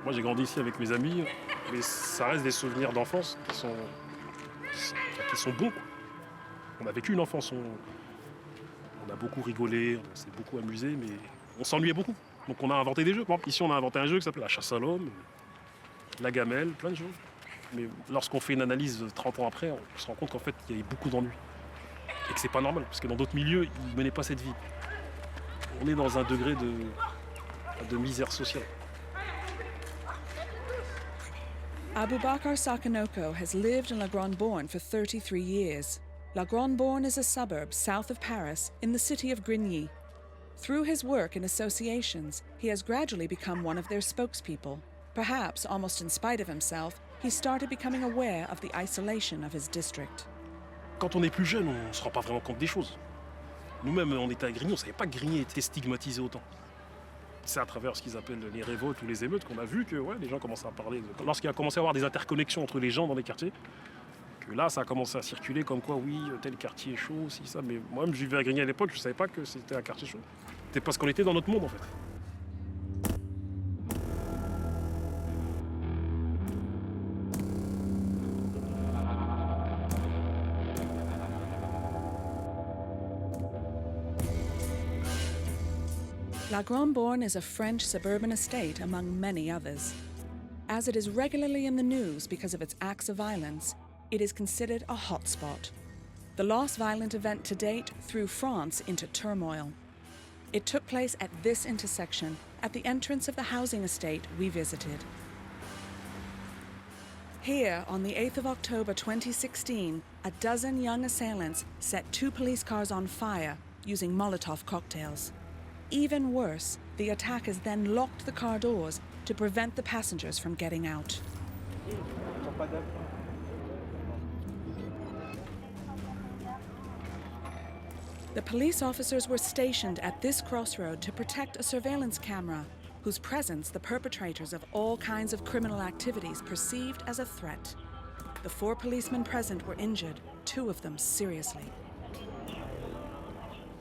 Moi, j'ai grandi ici avec mes amis, mais ça reste des souvenirs d'enfance qui sont bons, quoi. On a vécu une enfance, on a beaucoup rigolé, on s'est beaucoup amusé, mais on s'ennuyait beaucoup. Donc on a inventé des jeux. Par exemple, ici, on a inventé un jeu qui s'appelle la chasse à l'homme, la gamelle, plein de choses. Mais lorsqu'on fait une analyse 30 ans après, on se rend compte qu'en fait, il y avait beaucoup d'ennuis. Et que c'est pas normal, parce que dans d'autres milieux, ils ne menaient pas cette vie. On est dans un degré de misère sociale. Abubakar Sakanoko has lived in La Grande-Borne for 33 years. La Grande-Borne is a suburb south of Paris in the city of Grigny. Through his work in associations, he has gradually become one of their spokespeople. Perhaps, almost in spite of himself, he started becoming aware of the isolation of his district. Quand on est plus jeune, on ne se rend pas vraiment compte des choses. Nous-mêmes, on était à Grigny, on ne savait pas que Grigny était stigmatisé autant. C'est à travers ce qu'ils appellent les révoltes ou les émeutes qu'on a vu que les gens commençaient à parler. Lorsqu'il a commencé à y avoir des interconnexions entre les gens dans les quartiers, que là, ça a commencé à circuler comme quoi, oui, tel quartier est chaud, si, ça. Mais moi-même, je vivais à Grigny à l'époque, je ne savais pas que c'était un quartier chaud. C'était parce qu'on était dans notre monde, en fait. La Grande-Borne is a French suburban estate among many others. As it is regularly in the news because of its acts of violence, it is considered a hotspot. The last violent event to date threw France into turmoil. It took place at this intersection, at the entrance of the housing estate we visited. Here, on the 8th of October 2016, a dozen young assailants set 2 police cars on fire using Molotov cocktails. Even worse, the attackers then locked the car doors to prevent the passengers from getting out. The police officers were stationed at this crossroad to protect a surveillance camera, whose presence the perpetrators of all kinds of criminal activities perceived as a threat. The 4 policemen present were injured, 2 of them seriously.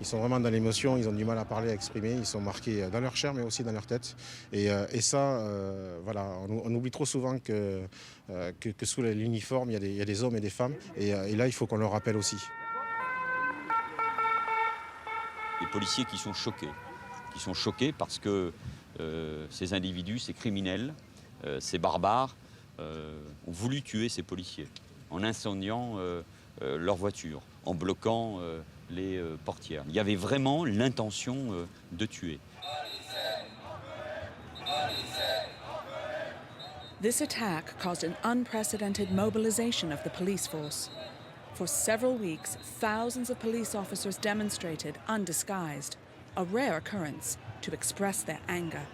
Ils sont vraiment dans l'émotion, ils ont du mal à parler, à exprimer, ils sont marqués dans leur chair mais aussi dans leur tête. Et ça, on oublie trop souvent que sous l'uniforme, il y a des hommes et des femmes. Et là, il faut qu'on leur rappelle aussi. Les policiers qui sont choqués parce que ces individus, ces criminels, ces barbares ont voulu tuer ces policiers en incendiant leur voiture, en bloquant les portières. Il y avait vraiment l'intention de tuer. This attack caused an unprecedented mobilization of the police force. For several weeks, thousands of police officers demonstrated undisguised, a rare occurrence, to express their anger.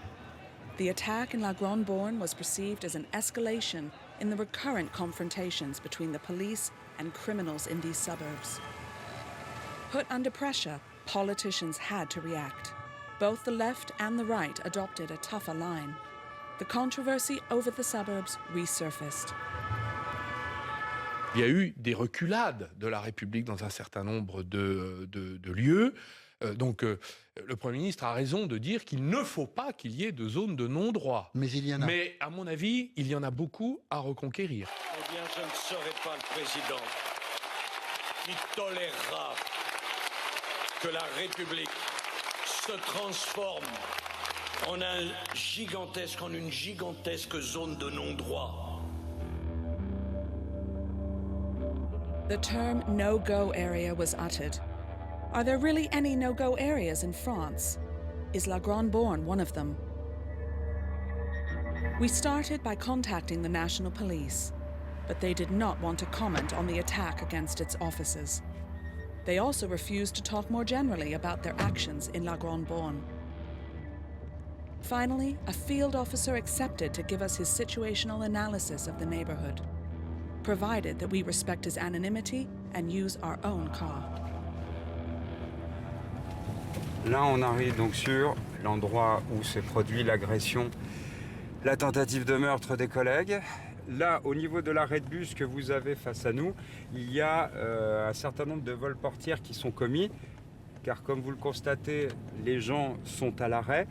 The attack in La Grande-Borne was perceived as an escalation in the recurrent confrontations between the police and criminals in these suburbs. Put under pressure, politicians had to react. Both the left and the right adopted a tougher line. The controversy over the suburbs resurfaced. Il y a eu des reculades de la République dans un certain nombre de lieux. Donc, le Premier ministre a raison de dire qu'il ne faut pas qu'il y ait de zones de non-droit. Mais il y en a. Mais, à mon avis, il y en a beaucoup à reconquérir. Eh bien, je ne serai pas le président qui tolérera que la République se transforme en une gigantesque zone de non-droit. The term no-go area was uttered. Are there really any no-go areas in France? Is La Grande-Borne one of them? We started by contacting the National Police, but they did not want to comment on the attack against its officers. They also refused to talk more generally about their actions in La Grande-Borne. Finally, a field officer accepted to give us his situational analysis of the neighborhood, provided that we respect his anonymity and use our own car. Là, on arrive donc sur l'endroit où s'est produit l'agression, la tentative de meurtre des collègues. Là, au niveau de l'arrêt de bus que vous avez face à nous, il y a un certain nombre de vols portières qui sont commis, car comme vous le constatez, les gens sont à l'arrêt.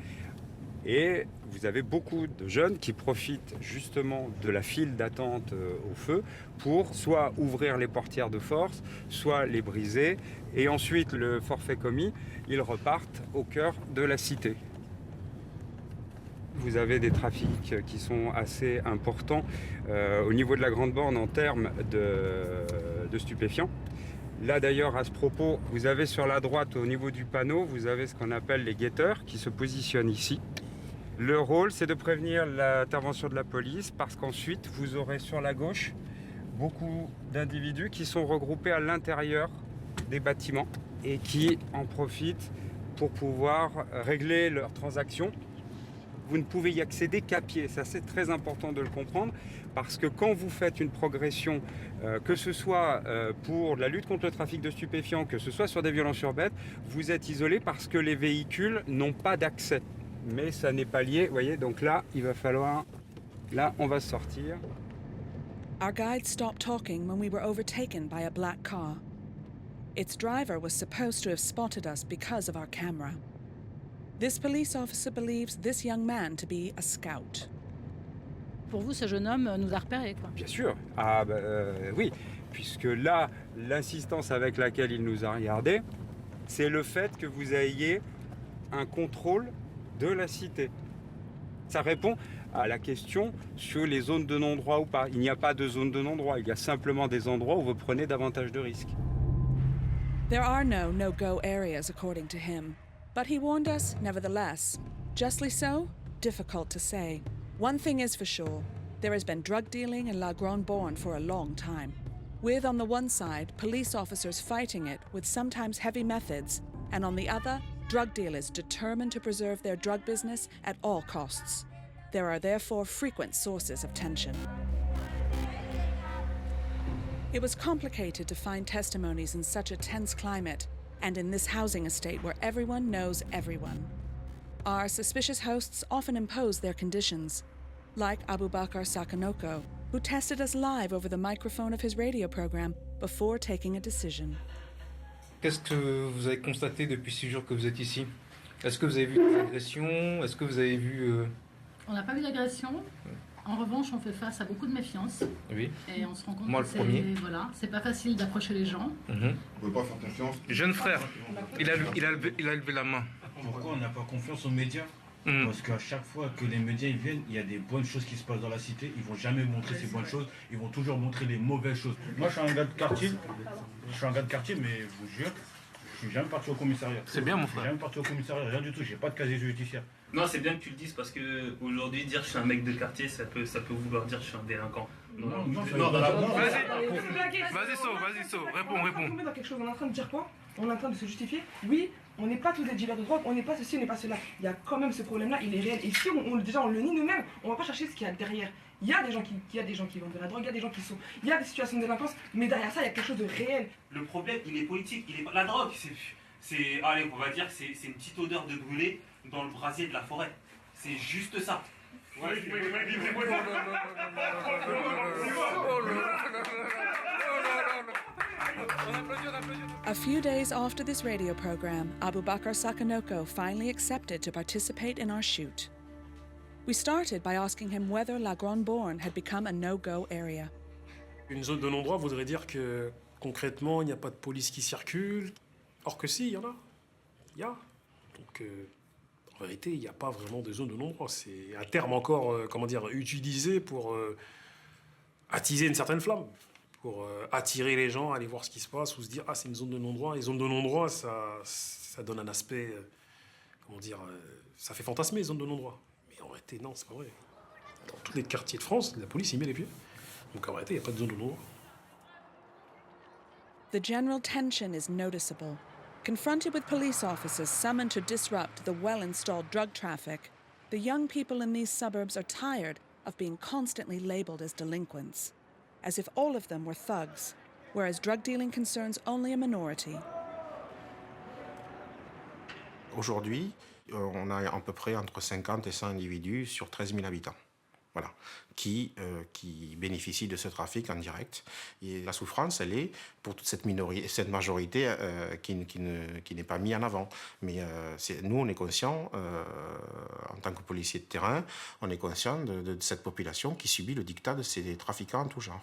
Et vous avez beaucoup de jeunes qui profitent justement de la file d'attente au feu pour soit ouvrir les portières de force, soit les briser. Et ensuite, le forfait commis, ils repartent au cœur de la cité. Vous avez des trafics qui sont assez importants au niveau de la Grande Borne en termes de stupéfiants. Là d'ailleurs, à ce propos, vous avez sur la droite, au niveau du panneau, vous avez ce qu'on appelle les guetteurs qui se positionnent ici. Leur rôle, c'est de prévenir l'intervention de la police parce qu'ensuite, vous aurez sur la gauche beaucoup d'individus qui sont regroupés à l'intérieur des bâtiments et qui en profitent pour pouvoir régler leurs transactions. Vous ne pouvez y accéder qu'à pied, ça c'est très important de le comprendre, parce que quand vous faites une progression, que ce soit pour la lutte contre le trafic de stupéfiants, que ce soit sur des violences urbaines, vous êtes isolé parce que les véhicules n'ont pas d'accès. Mais ça n'est pas lié, vous voyez, donc là, il va falloir... Là, on va sortir. Our guide stopped talking when we were overtaken by a black car. Its driver was supposed to have spotted us because of our camera. This police officer believes this young man to be a scout. Pour vous, ce jeune homme nous a repérés, quoi. Bien sûr, ah oui, puisque là, l'assistance avec laquelle il nous a regardé, c'est le fait que vous ayez un contrôle de la cité. Ça répond à la question sur les zones de non-droit ou pas. Il n'y a pas de zone de non-droit, il y a simplement des endroits où vous prenez davantage de risques. There are no no-go areas, according to him. But he warned us, nevertheless. Justly so? Difficult to say. One thing is for sure. There has been drug dealing in La Grande Borne for a long time. With, on the one side, police officers fighting it with sometimes heavy methods, and on the other, drug dealers determined to preserve their drug business at all costs. There are therefore frequent sources of tension. It was complicated to find testimonies in such a tense climate, and in this housing estate where everyone knows everyone. Our suspicious hosts often impose their conditions, like Abubakar Sakanoko, who tested us live over the microphone of his radio program before taking a decision. Qu'est-ce que vous avez constaté depuis 6 jours que vous êtes ici? Est-ce que vous avez vu des agressions? Est-ce que vous avez vu... On n'a pas vu d'agression. En revanche, on fait face à beaucoup de méfiance. Oui. Et on se rend compte Moi, que le premier. Voilà, c'est pas facile d'approcher les gens. On ne peut pas faire confiance. Jeune frère, il a levé la main. Pourquoi on n'a pas confiance aux médias? Parce qu'à chaque fois que les médias ils viennent, il y a des bonnes choses qui se passent dans la cité. Ils vont jamais montrer ces bonnes choses. Ils vont toujours montrer les mauvaises choses. Moi, je suis un gars de quartier. Mais je vous jure, je suis jamais parti au commissariat. C'est bien, mon frère. Je suis jamais parti au commissariat, rien du tout. J'ai pas de casier judiciaire. Non, c'est bien que tu le dises parce que aujourd'hui dire je suis un mec de quartier, ça peut vouloir dire je suis un délinquant. Non, dans la banque. Vas-y, So, réponds. On est dans quelque chose, on est en train de dire quoi? On est en train de se justifier. Oui, on n'est pas tous des dealers de drogue, on n'est pas ceci, on n'est pas cela. Il y a quand même ce problème-là, il est réel. Et si on le nie nous-mêmes, on ne va pas chercher ce qu'il y a derrière. Il y a des gens qui vendent de la drogue, il y a des gens il y a des situations de délinquance, mais derrière ça, il y a quelque chose de réel. Le problème, il est politique, il est pas la drogue. Allez, on va dire que c'est une petite odeur de brûlé dans le brasier de la forêt. C'est juste ça. A few days after this radio program, Abubakar Sakanoko finally accepted to participate in our shoot. We started by asking him whether La Grande Borne had become a no-go area. Une zone de non-droit voudrait dire que concrètement, il n'y a pas de police qui circule. Or que si, il y en a. Il y a. Donc, en vérité, il n'y a pas vraiment de zone de non-droit. C'est un terme encore, utilisé pour attiser une certaine flamme, pour attirer les gens à aller voir ce qui se passe ou se dire « Ah, c'est une zone de non-droit ». Les zones de non-droit, ça donne un aspect, ça fait fantasmer les zones de non-droit. Mais en réalité, non, c'est pas vrai. Dans tous les quartiers de France, la police y met les pieds. Donc en réalité, il n'y a pas de zone de non-droit. The general tension is noticeable. Confronted with police officers summoned to disrupt the well-installed drug traffic, the young people in these suburbs are tired of being constantly labeled as delinquents, as if all of them were thugs, whereas drug dealing concerns only a minority. Aujourd'hui, on a à peu près entre 50 et 100 individus sur 13 000 habitants. Voilà, qui bénéficient de ce trafic en direct. Et la souffrance, elle est pour toute cette majorité qui n'est pas mise en avant. Mais nous, on est conscients, en tant que policier de terrain, on est conscient de cette population qui subit le diktat de ces trafiquants en tout genre.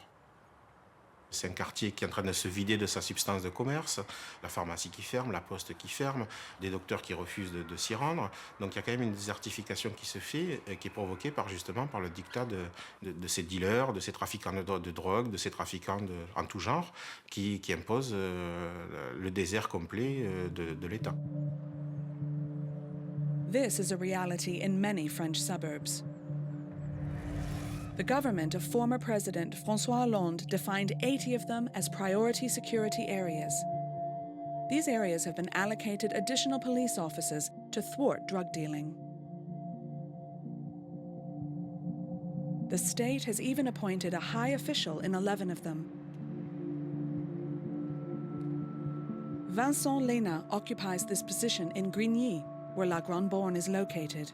C'est un quartier qui est en train de se vider de sa substance de commerce, la pharmacie qui ferme, la poste qui ferme, des docteurs qui refusent de s'y rendre. Donc il y a quand même une désertification qui se fait, qui est provoquée justement par le diktat de ces dealers, de ces trafiquants de drogue, de ces trafiquants en tout genre, qui imposent le désert complet de l'État. This is a reality in many French suburbs. The government of former President François Hollande defined 80 of them as priority security areas. These areas have been allocated additional police officers to thwart drug dealing. The state has even appointed a high official in 11 of them. Vincent Lena occupies this position in Grigny, where La Grande Borne is located.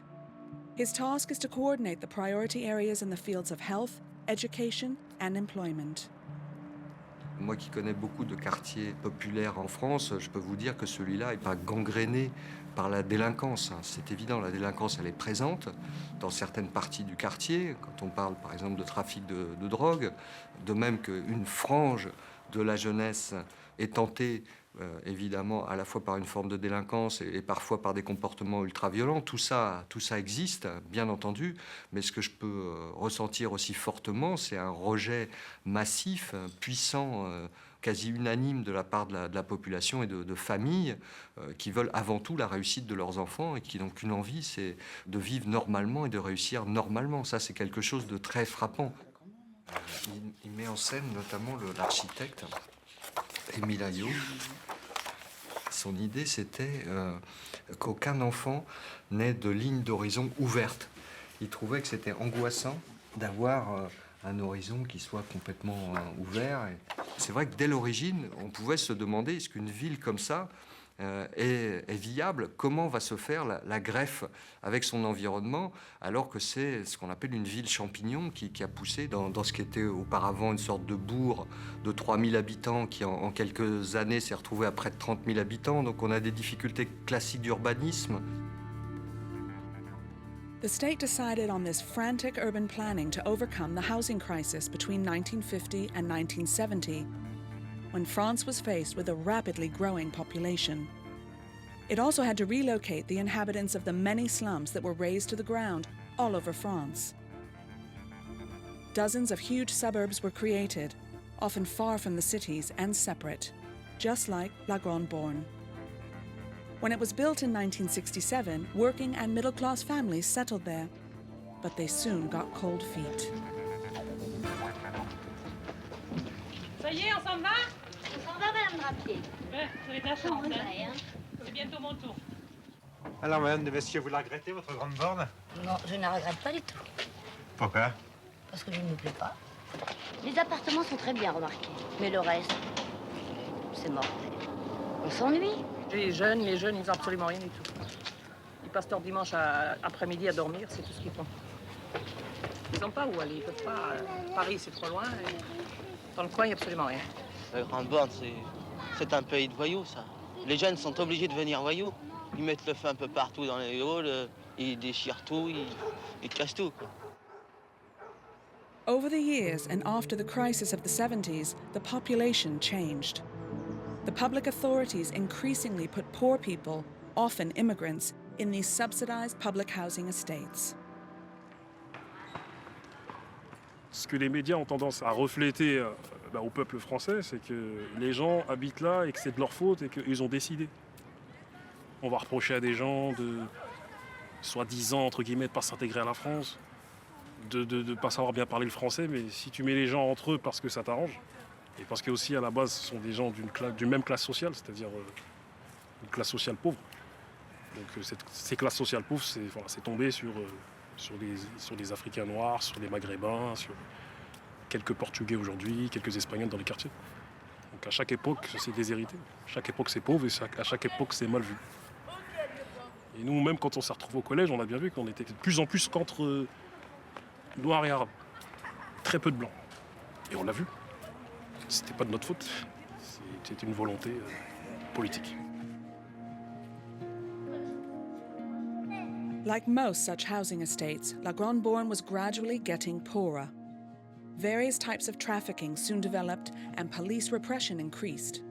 His task is to coordinate the priority areas in the fields of health, education, and employment. Moi qui connais beaucoup de quartiers populaires en France, je peux vous dire que celui-là n'est pas gangréné par la délinquance. C'est évident, la délinquance, elle est présente dans certaines parties du quartier, quand on parle par exemple de trafic de drogue, de même qu'une frange de la jeunesse est tentée évidemment à la fois par une forme de délinquance et parfois par des comportements ultra-violents. Tout ça existe, bien entendu, mais ce que je peux ressentir aussi fortement, c'est un rejet massif, puissant, quasi unanime de la part de la population et de familles qui veulent avant tout la réussite de leurs enfants et qui n'ont qu'une envie, c'est de vivre normalement et de réussir normalement. Ça, c'est quelque chose de très frappant. Il met en scène notamment l'architecte Émile Ayo. Son idée, c'était qu'aucun enfant n'ait de ligne d'horizon ouverte. Il trouvait que c'était angoissant d'avoir un horizon qui soit complètement ouvert. C'est vrai que dès l'origine, on pouvait se demander, est-ce qu'une ville comme ça est viable? Comment va se faire la greffe avec son environnement, alors que c'est ce qu'on appelle une ville champignon qui a poussé dans ce qui était auparavant une sorte de bourg de 3000 habitants qui en quelques années s'est retrouvé à près de 30 000 habitants. Donc on a des difficultés classiques d'urbanisme. The state decided on this frantic urban planning to overcome the housing crisis between 1950 and 1970, when France was faced with a rapidly growing population. It also had to relocate the inhabitants of the many slums that were razed to the ground all over France. Dozens of huge suburbs were created, often far from the cities and separate, just like La Grande Borne. When it was built in 1967, working and middle-class families settled there, but they soon got cold feet. Ça y est, on s'en va? On s'en va, Madame Drapier. Vous avez de la chance, hein? C'est bientôt mon tour. Alors, Madame de Messieurs, vous la regrettez, votre grande borne? Non, je ne la regrette pas du tout. Pourquoi? Parce que je ne me plais pas. Les appartements sont très bien remarqués, mais le reste, c'est mortel. On s'ennuie. Les jeunes, ils n'ont absolument rien du tout. Ils passent leur dimanche après-midi à dormir, c'est tout ce qu'ils font. Ils n'ont pas où aller, ils peuvent pas. Paris, c'est trop loin. Dans le coin, il n'y a absolument rien. La Grande Borne, c'est un pays de voyous, ça. Les jeunes sont obligés de devenir voyous. Ils mettent le feu un peu partout dans les halls, ils déchirent tout, ils cassent tout, quoi. Over the years and after the crisis of the 70s, the population changed. The public authorities increasingly put poor people, often immigrants, in these subsidized public housing estates. Ce que les médias ont tendance à refléter au peuple français, c'est que les gens habitent là et que c'est de leur faute et qu'ils ont décidé. On va reprocher à des gens de, soi-disant, entre guillemets, de ne pas s'intégrer à la France, de ne pas savoir bien parler le français, mais si tu mets les gens entre eux parce que ça t'arrange, et parce que aussi à la base ce sont des gens d'une même classe sociale, c'est-à-dire une classe sociale pauvre. Donc ces classes sociales pauvres, c'est tombé sur des Africains noirs, sur des Maghrébins, sur quelques Portugais aujourd'hui, quelques Espagnols dans les quartiers. Donc à chaque époque, c'est déshérité. À chaque époque, c'est pauvre et à chaque époque, c'est mal vu. Et nous, même quand on s'est retrouvés au collège, on a bien vu qu'on était de plus en plus qu'entre noirs et arabes. Très peu de blancs. Et on l'a vu. C'était pas de notre faute. C'était une volonté politique. Like most such housing estates, La Grande-Borne was gradually getting poorer. Various types of trafficking soon developed and police repression increased.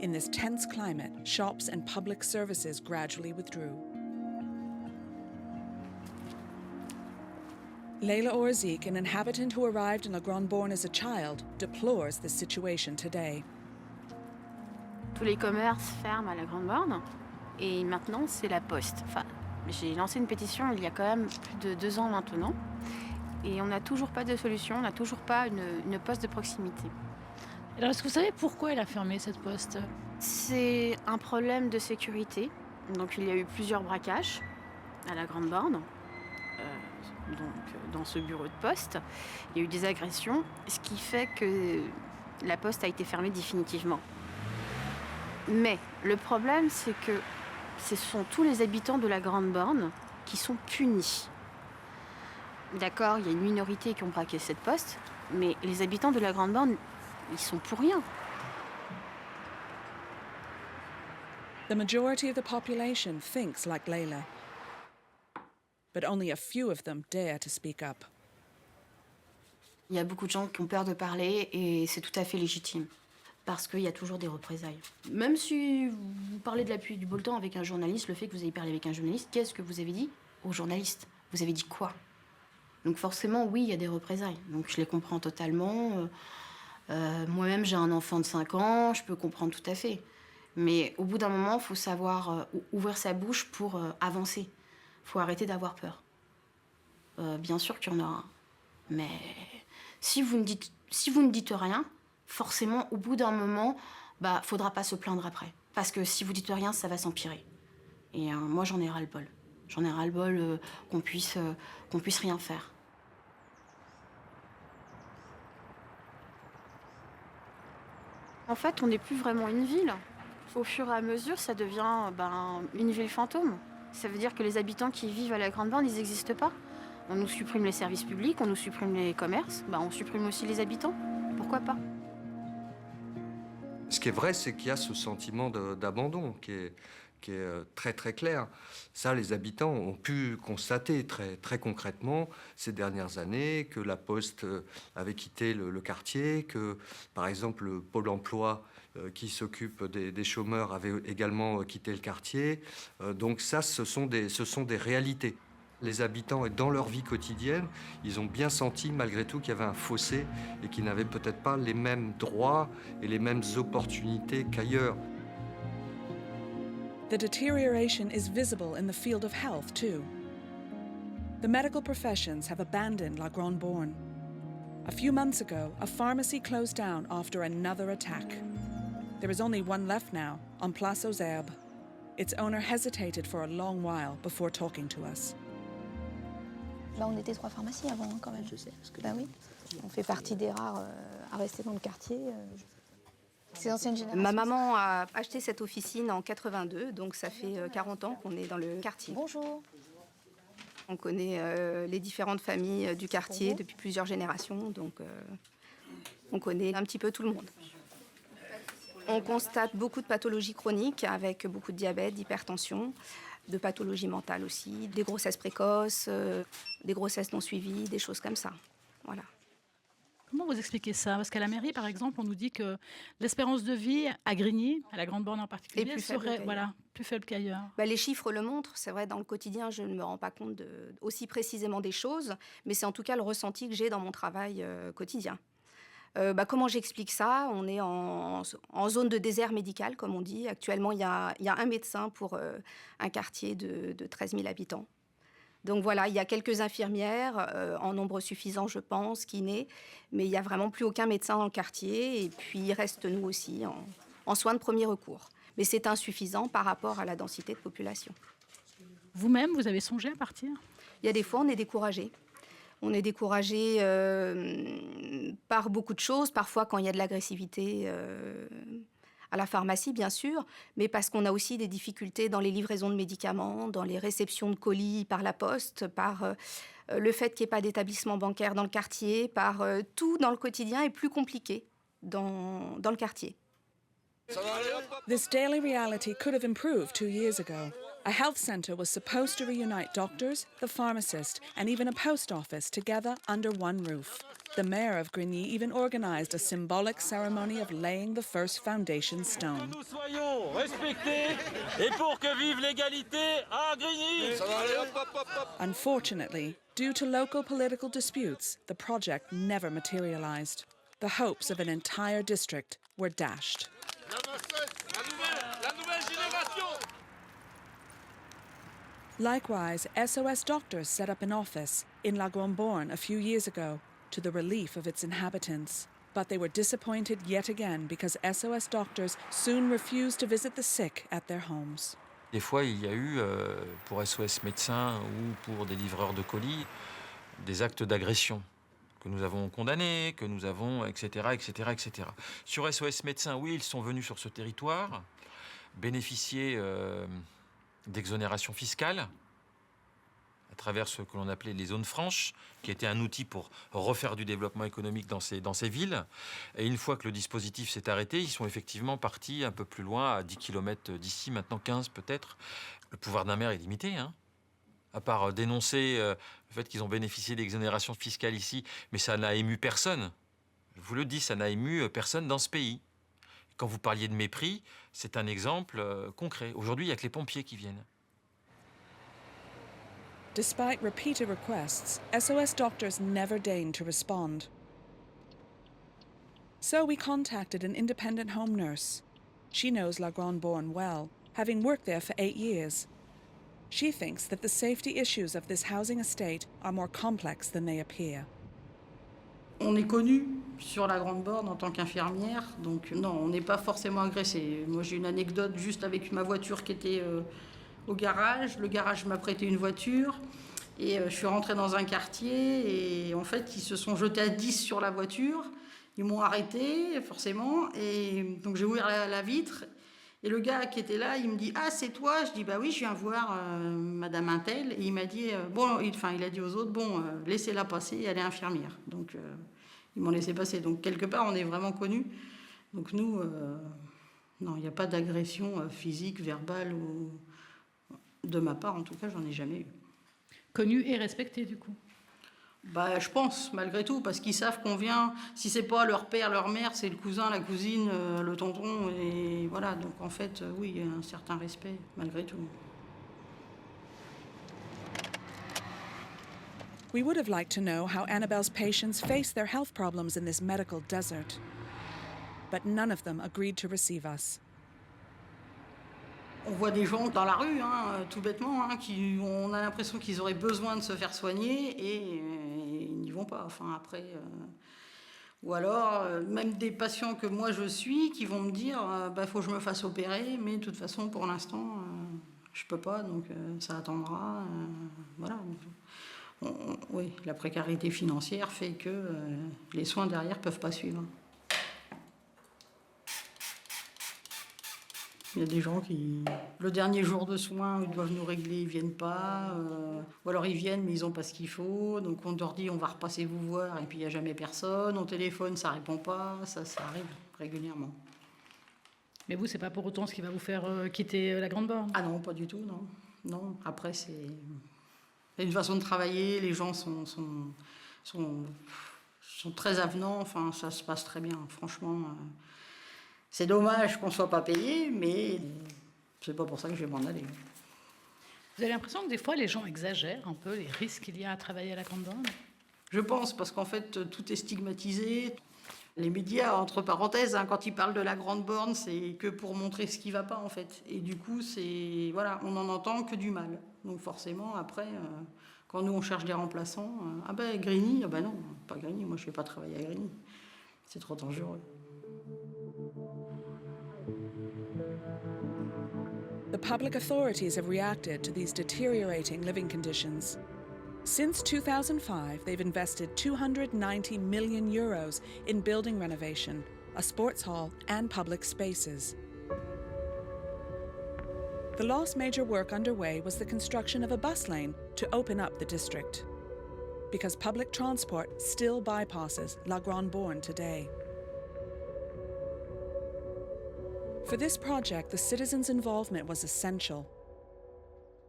In this tense climate, shops and public services gradually withdrew. Leila Orzik, an inhabitant who arrived in La Grande-Borne as a child, deplores this situation today. Tous les commerces ferment à La Grande-Borne et maintenant c'est la Poste. Enfin, j'ai lancé une pétition il y a quand même plus de 2 ans maintenant et on n'a toujours pas de solution, on n'a toujours pas une poste de proximité. Alors, est-ce que vous savez pourquoi elle a fermé cette poste? C'est un problème de sécurité. Donc, il y a eu plusieurs braquages à La Grande-Borne, dans ce bureau de poste. Il y a eu des agressions, ce qui fait que la poste a été fermée définitivement. Mais le problème, c'est que ce sont tous les habitants de La Grande-Borne qui sont punis. D'accord, il y a une minorité qui ont braqué cette poste, mais les habitants de La Grande-Borne, ils sont pour rien. The majority of the population thinks like Leila, but only a few of them dare to speak up. Il y a beaucoup de gens qui ont peur de parler et c'est tout à fait légitime. Parce qu'il y a toujours des représailles. Même si vous parlez de la pluie et du beau temps avec un journaliste, le fait que vous ayez parlé avec un journaliste, qu'est-ce que vous avez dit au journaliste? Vous avez dit quoi? Donc forcément, oui, il y a des représailles. Donc je les comprends totalement. Moi-même, j'ai un enfant de 5 ans, je peux comprendre tout à fait. Mais au bout d'un moment, il faut savoir ouvrir sa bouche pour avancer. Il faut arrêter d'avoir peur. Bien sûr qu'il y en aura. Mais si vous ne dites rien, forcément, au bout d'un moment, faudra pas se plaindre après. Parce que si vous dites rien, ça va s'empirer. Et moi, j'en ai ras-le-bol. J'en ai ras-le-bol qu'on puisse rien faire. En fait, on n'est plus vraiment une ville. Au fur et à mesure, ça devient une ville fantôme. Ça veut dire que les habitants qui vivent à La Grande-Borne, ils n'existent pas. On nous supprime les services publics, on nous supprime les commerces, on supprime aussi les habitants. Pourquoi pas? Ce qui est vrai, c'est qu'il y a ce sentiment d'abandon qui est très très clair. Ça, les habitants ont pu constater très concrètement ces dernières années que la Poste avait quitté le quartier, que par exemple le Pôle emploi qui s'occupe des chômeurs avait également quitté le quartier. Donc ça, ce sont des réalités. Les habitants, dans leur vie quotidienne, ils ont bien senti malgré tout qu'il y avait un fossé et qu'ils n'avaient peut-être pas les mêmes droits et les mêmes opportunités qu'ailleurs. The deterioration is visible in the field of health, too. The medical professions have abandoned La Grande-Borne. A few months ago, a pharmacy closed down after another attack. There is only one left now, on Place aux Herbes. Its owner hesitated for a long while before talking to us. On était 3 pharmacies avant, quand même. Je sais. Parce que oui, on fait partie des rares à rester dans le quartier. Ces anciennes générations. Ma maman a acheté cette officine en 82, donc ça fait 40 ans qu'on est dans le quartier. Bonjour. On connaît les différentes familles du quartier depuis plusieurs générations, donc on connaît un petit peu tout le monde. On constate beaucoup de pathologies chroniques avec beaucoup de diabète, d'hypertension, de pathologies mentales aussi, des grossesses précoces, des grossesses non suivies, des choses comme ça. Voilà. Comment vous expliquez ça? Parce qu'à la mairie, par exemple, on nous dit que l'espérance de vie à Grigny, à La Grande-Borne en particulier, serait plus faible qu'ailleurs. Les chiffres le montrent. C'est vrai, dans le quotidien, je ne me rends pas compte aussi précisément des choses, mais c'est en tout cas le ressenti que j'ai dans mon travail quotidien. Comment j'explique ça? On est en zone de désert médical, comme on dit. Actuellement, il y a un médecin pour un quartier de 13 000 habitants. Donc voilà, il y a quelques infirmières, en nombre suffisant, je pense, kinés, mais il n'y a vraiment plus aucun médecin dans le quartier. Et puis, il reste nous aussi en soins de premier recours. Mais c'est insuffisant par rapport à la densité de population. Vous-même, vous avez songé à partir? Il y a des fois, on est découragé. On est découragé par beaucoup de choses, parfois quand il y a de l'agressivité à la pharmacie, bien sûr, mais parce qu'on a aussi des difficultés dans les livraisons de médicaments, dans les réceptions de colis par la poste, par le fait qu'il n'y ait pas d'établissement bancaire dans le quartier, par tout dans le quotidien est plus compliqué dans le quartier. This daily reality could have improved 2 years ago. A health centre was supposed to reunite doctors, the pharmacist, and even a post office together under one roof. The mayor of Grigny even organised a symbolic ceremony of laying the first foundation stone. Nous soyons respectés et pour que vive l'égalité à Grigny. Unfortunately, due to local political disputes, the project never materialised. The hopes of an entire district were dashed. Likewise, SOS Doctors set up an office in La Grande-Borne a few years ago to the relief of its inhabitants. But they were disappointed yet again because SOS Doctors soon refused to visit the sick at their homes. Des fois, il y a eu, pour SOS Médecins ou pour des livreurs de colis, des actes d'agression que nous avons condamnés, que nous avons, etc., etc., etc. Sur SOS Médecins, oui, ils sont venus sur ce territoire, bénéficier d'exonération fiscale à travers ce que l'on appelait les zones franches, qui était un outil pour refaire du développement économique dans ces villes. Et une fois que le dispositif s'est arrêté, ils sont effectivement partis un peu plus loin, à 10 km d'ici, maintenant 15 peut-être. Le pouvoir d'un maire est limité, hein. À part dénoncer le fait qu'ils ont bénéficié d'exonération fiscale ici, mais ça n'a ému personne. Je vous le dis, ça n'a ému personne dans ce pays. Quand vous parliez de mépris, c'est un exemple concret. Aujourd'hui, il n'y a que les pompiers qui viennent. Despite repeated requests, SOS Doctors never deigned to respond. So we contacted an independent home nurse. She knows La Grande-Borne well, having worked there for 8 years. She thinks that the safety issues of this housing estate are more complex than they appear. On est connu sur la Grande-Borne en tant qu'infirmière, donc non, on n'est pas forcément agressé. Moi, j'ai une anecdote juste avec ma voiture qui était au garage. Le garage m'a prêté une voiture et je suis rentrée dans un quartier et en fait, ils se sont jetés à 10 sur la voiture. Ils m'ont arrêté, forcément, et donc j'ai ouvert la vitre. Et le gars qui était là, il me dit « Ah, c'est toi ?» Je dis « Bah oui, je viens voir Madame Intel. » Et il m'a dit il a dit aux autres « Bon, laissez-la passer, elle est infirmière. » Donc, ils m'ont laissé passer. Donc, quelque part, on est vraiment connus. Donc, nous, non, il n'y a pas d'agression physique, verbale, ou de ma part, en tout cas, j'en ai jamais eu. Connu et respecté, du coup. Bah, je pense, malgré tout, parce qu'ils savent qu'on vient, si c'est pas leur père, leur mère, c'est le cousin, la cousine, le tonton, et voilà. Donc en fait, oui, il y a un certain respect, malgré tout. We would have liked to know how Annabelle's patients face their health problems in this medical desert. But none of them agreed to receive us. On voit des gens dans la rue, tout bêtement, on a l'impression qu'ils auraient besoin de se faire soigner et ils n'y vont pas. Enfin, après, ou alors, même des patients que moi je suis qui vont me dire faut que je me fasse opérer, mais de toute façon, pour l'instant, je peux pas, donc ça attendra. Voilà. Oui, la précarité financière fait que les soins derrière peuvent pas suivre. Il y a des gens qui, le dernier jour de soins, ils doivent nous régler, ils viennent pas. Ou alors ils viennent, mais ils n'ont pas ce qu'il faut. Donc on leur dit, on va repasser vous voir, et puis il n'y a jamais personne. On téléphone, ça répond pas. Ça arrive régulièrement. Mais vous, c'est pas pour autant ce qui va vous faire quitter la Grande-Borne? Ah non, pas du tout, non. Non, après, c'est une façon de travailler. Les gens sont très avenants. Enfin, ça se passe très bien, franchement. C'est dommage qu'on ne soit pas payé, mais c'est pas pour ça que je vais m'en aller. Vous avez l'impression que des fois, les gens exagèrent un peu les risques qu'il y a à travailler à la Grande-Borne? Je pense, parce qu'en fait, tout est stigmatisé. Les médias, entre parenthèses, quand ils parlent de la Grande-Borne, c'est que pour montrer ce qui ne va pas, en fait. Et du coup, voilà, on n'en entend que du mal. Donc forcément, après, quand nous, on cherche des remplaçants, Grigny, non, pas Grigny, moi, je ne vais pas travailler à Grigny. C'est trop dangereux. The public authorities have reacted to these deteriorating living conditions. Since 2005, they've invested €290 million in building renovation, a sports hall, and public spaces. The last major work underway was the construction of a bus lane to open up the district, because public transport still bypasses La Grande-Borne today. For this project, the citizens' involvement was essential.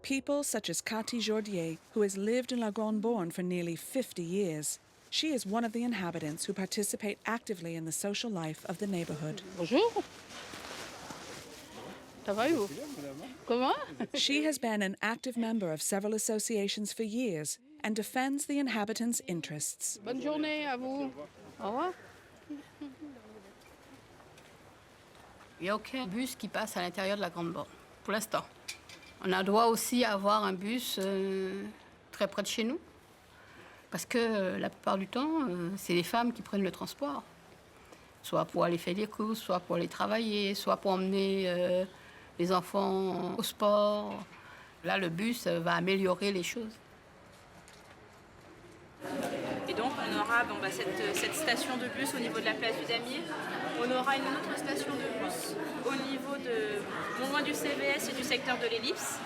People such as Cathy Jordier, who has lived in La Grande-Borne for nearly 50 years. She is one of the inhabitants who participate actively in the social life of the neighborhood. Bonjour. Ça va vous? Comment? She has been an active member of several associations for years and defends the inhabitants' interests. Bonne journée à vous. Au revoir. Il n'y a aucun bus qui passe à l'intérieur de la Grande-Borne, pour l'instant. On a droit aussi à avoir un bus très près de chez nous, parce que la plupart du temps, c'est les femmes qui prennent le transport. Soit pour aller faire les courses, soit pour aller travailler, soit pour emmener les enfants au sport. Là, le bus va améliorer les choses. Et donc, on aura cette station de bus au niveau de la place du Damier. On aura une autre station de bus au niveau de non loin du CVS et du secteur de l'Ellipse.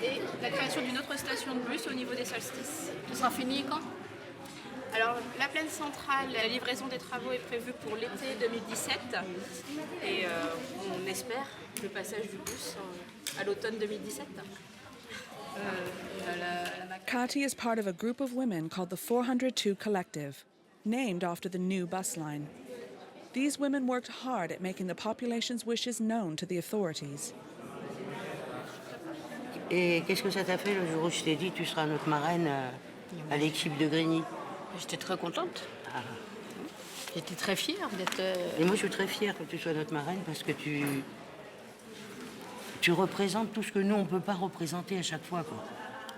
Et la création d'une autre station de bus au niveau des solstices. Ce sera fini quand? Alors, la plaine centrale, la livraison des travaux est prévue pour l'été 2017. Et on espère le passage du bus à l'automne 2017. Cathy is part of a group of women called the 402 Collective, named after the new bus line. These women worked hard at making the population's wishes known to the authorities. Et qu'est-ce que ça t'a fait le jour où je t'ai dit tu seras notre marraine à l'équipe de Grigny? J'étais très contente. Ah. J'étais très fière d'être... Et moi je suis très fière que tu sois notre marraine parce que tu représentes tout ce que nous on ne peut pas représenter à chaque fois, quoi.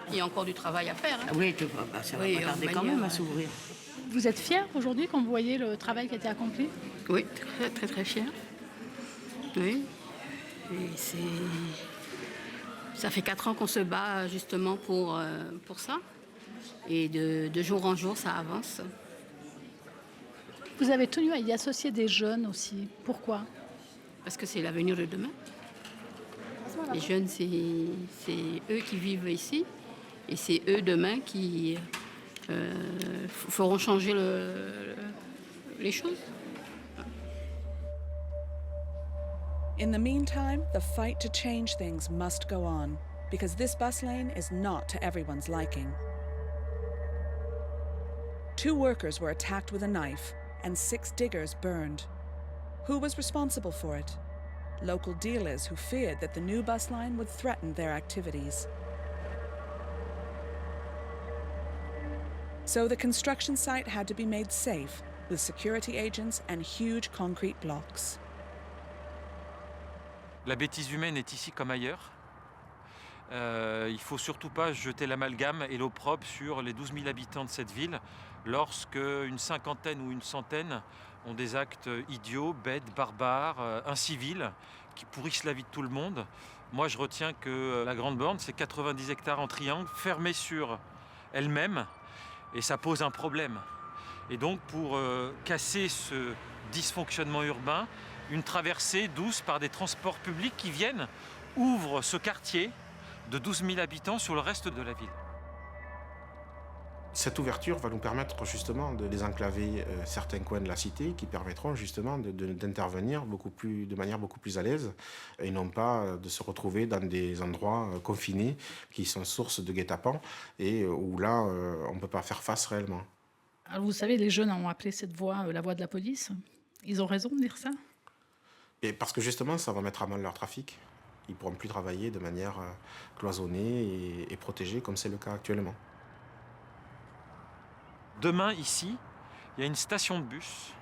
Il y a encore du travail à faire. Hein. Oui, ça va pas tarder quand même à s'ouvrir. Vous êtes fière aujourd'hui quand vous voyez le travail qui a été accompli? Oui, très très très fière. Oui. Et ça fait 4 ans qu'on se bat justement pour ça. Et de jour en jour, ça avance. Vous avez tenu à y associer des jeunes aussi. Pourquoi? Parce que c'est l'avenir de demain. Les jeunes, c'est eux qui vivent ici. Et c'est eux demain qui feront changer les choses. In the meantime, the fight to change things must go on, because this bus lane is not to everyone's liking. 2 workers were attacked with a knife and 6 diggers burned. Who was responsible for it? Local dealers who feared that the new bus line would threaten their activities. So the construction site had to be made safe, with security agents and huge concrete blocks. La bêtise humaine est ici comme ailleurs. Il ne faut surtout pas jeter l'amalgame et l'opprobre sur les 12 000 habitants de cette ville lorsque une cinquantaine ou une centaine ont des actes idiots, bêtes, barbares, incivils, qui pourrissent la vie de tout le monde. Moi, je retiens que la Grande-Borne, c'est 90 hectares en triangle, fermés sur elle-même, et ça pose un problème. Et donc, pour casser ce dysfonctionnement urbain, une traversée douce par des transports publics qui viennent ouvre ce quartier de 12 000 habitants sur le reste de la ville. Cette ouverture va nous permettre justement de désenclaver certains coins de la cité qui permettront justement d'intervenir de manière beaucoup plus à l'aise et non pas de se retrouver dans des endroits confinés qui sont source de guet-apens et où là on ne peut pas faire face réellement. Alors vous savez, les jeunes ont appelé cette voie la voie de la police. Ils ont raison de dire ça? Et parce que justement ça va mettre à mal leur trafic. Ils ne pourront plus travailler de manière cloisonnée et protégée comme c'est le cas actuellement. Demain, ici, il y a une station de bus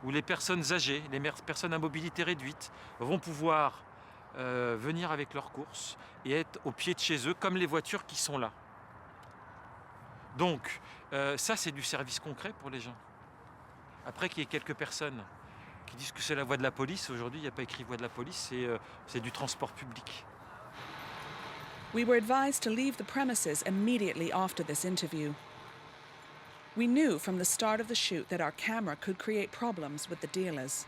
où les personnes âgées, les personnes à mobilité réduite vont pouvoir venir avec leurs courses et être au pied de chez eux, comme les voitures qui sont là. Donc, ça, c'est du service concret pour les gens. Après qu'il y ait quelques personnes qui disent que c'est la voie de la police, aujourd'hui, il n'y a pas écrit voie de la police, c'est du transport public. We were advised to leave the premises immediately after this interview. We knew from the start of the shoot that our camera could create problems with the dealers.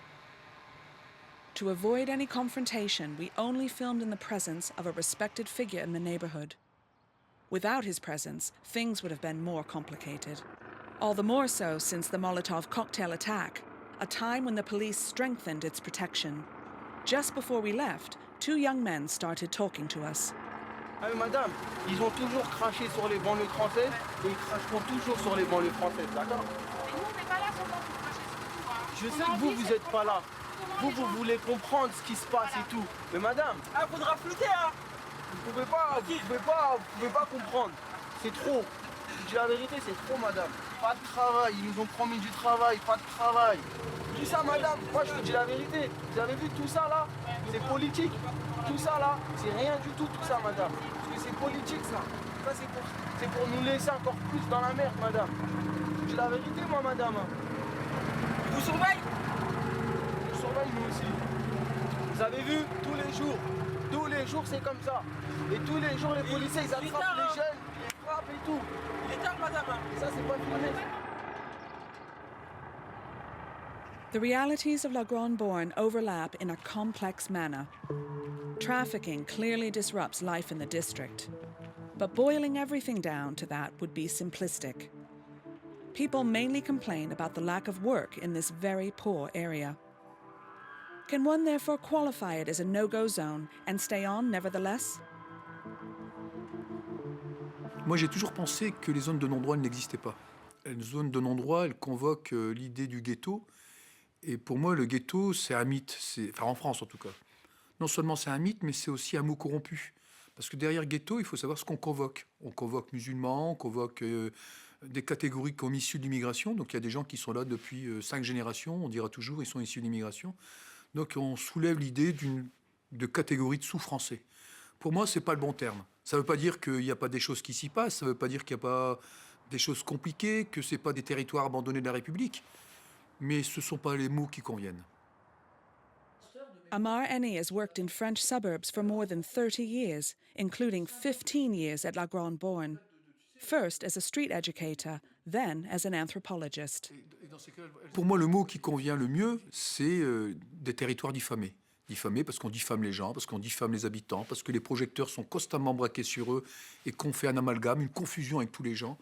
To avoid any confrontation, we only filmed in the presence of a respected figure in the neighborhood. Without his presence, things would have been more complicated. All the more so since the Molotov cocktail attack, a time when the police strengthened its protection. Just before we left, 2 young men started talking to us. Ah, madame, ils ont toujours craché sur les banlieues françaises et ils cracheront toujours sur les banlieues françaises, d'accord? Mais nous, on n'est pas là seulement pour cracher sur tout. Hein. Je sais que vous n'êtes pas là. Vous voulez comprendre ce qui se passe et tout. Mais madame, faudra flouter, hein. Vous pouvez pas comprendre. C'est trop. Je dis la vérité, c'est trop, madame. Pas de travail, ils nous ont promis du travail, pas de travail. Tout ça, madame, moi je vous dis la vérité. Vous avez vu tout ça là? C'est politique. Tout ça là, c'est rien du tout, tout ça, madame. Parce que c'est politique, ça. Ça, c'est pour nous laisser encore plus dans la merde, madame. Je vous dis la vérité, moi, madame. Je vous surveille. Je vous surveille, nous aussi. Vous avez vu, tous les jours, c'est comme ça. Et tous les jours, les policiers, ils attrapent les jeunes, ils les frappent et tout. Il est tard, madame. Ça, c'est pas filmé. The realities of La Grande Borne overlap in a complex manner. Trafficking clearly disrupts life in the district, but boiling everything down to that would be simplistic. People mainly complain about the lack of work in this very poor area. Can one therefore qualify it as a no-go zone and stay on nevertheless? Moi, j'ai toujours pensé que les zones de non-droit n'existaient pas. Une zone de non-droit, elle convoque l'idée du ghetto. Et pour moi, le ghetto, c'est un mythe. Enfin, en France, en tout cas. Non seulement c'est un mythe, mais c'est aussi un mot corrompu. Parce que derrière ghetto, il faut savoir ce qu'on convoque. On convoque musulmans, on convoque des catégories qui sont issues de l'immigration. Donc, il y a des gens qui sont là depuis 5 générations. On dira toujours ils sont issus de l'immigration. Donc, on soulève l'idée de catégorie de sous-français. Pour moi, ce n'est pas le bon terme. Ça ne veut pas dire qu'il n'y a pas des choses qui s'y passent. Ça ne veut pas dire qu'il n'y a pas des choses compliquées, que ce n'est pas des territoires abandonnés de la République. Mais ce ne sont pas les mots qui conviennent. Amar Eni has worked in French suburbs for more than 30 years, including 15 years at La Grande Borne. First as a street educator, then as an anthropologist. Pour moi, le mot qui convient le mieux, c'est des territoires diffamés. Diffamés parce qu'on diffame les gens, parce qu'on diffame les habitants, parce que les projecteurs sont constamment braqués sur eux et qu'on fait un amalgame, une confusion avec tous les gens.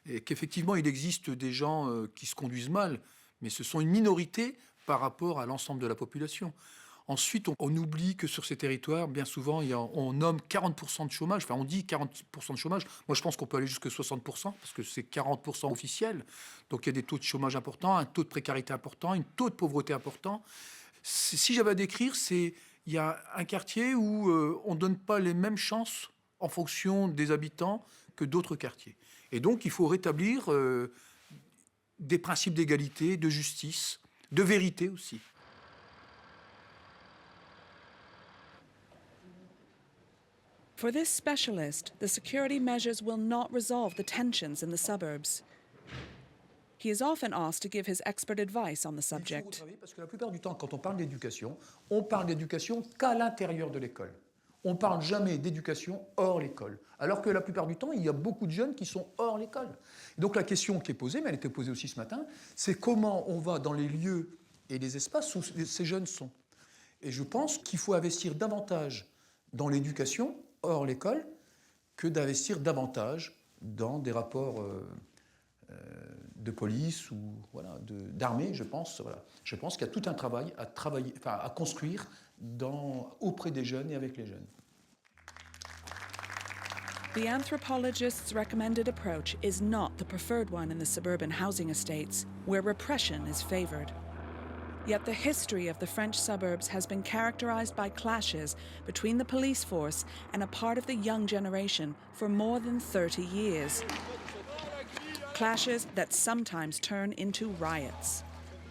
Et qu'effectivement, il existe des gens qui se conduisent mal, mais ce sont une minorité par rapport à l'ensemble de la population. Ensuite, on oublie que sur ces territoires, bien souvent, on nomme 40% de chômage. Enfin, on dit 40% de chômage. Moi, je pense qu'on peut aller jusqu'à 60%, parce que c'est 40% officiel. Donc, il y a des taux de chômage importants, un taux de précarité important, un taux de pauvreté important. Si j'avais à décrire, il y a un quartier où on ne donne pas les mêmes chances en fonction des habitants que d'autres quartiers. Et donc, il faut rétablir des principes d'égalité, de justice, de vérité aussi. For this specialist, the security measures will not resolve the tensions in the suburbs. He is often asked to give his expert advice on the subject. Parce que la plupart du temps, quand on parle d'éducation, on parle d'éducation qu'à l'intérieur de l'école. On ne parle jamais d'éducation hors l'école. Alors que la plupart du temps, il y a beaucoup de jeunes qui sont hors l'école. Donc la question qui est posée, mais elle était posée aussi ce matin, c'est comment on va dans les lieux et les espaces où ces jeunes sont. Et je pense qu'il faut investir davantage dans l'éducation hors l'école que d'investir davantage dans des rapports de police ou voilà, d'armée, je pense. Voilà. Je pense qu'il y a tout un travail à construire auprès des jeunes et avec les jeunes. The anthropologist's recommended approach is not the preferred one in the suburban housing estates, where repression is favored. Yet the history of the French suburbs has been characterized by clashes between the police force and a part of the young generation for more than 30 years. Clashes that sometimes turn into riots.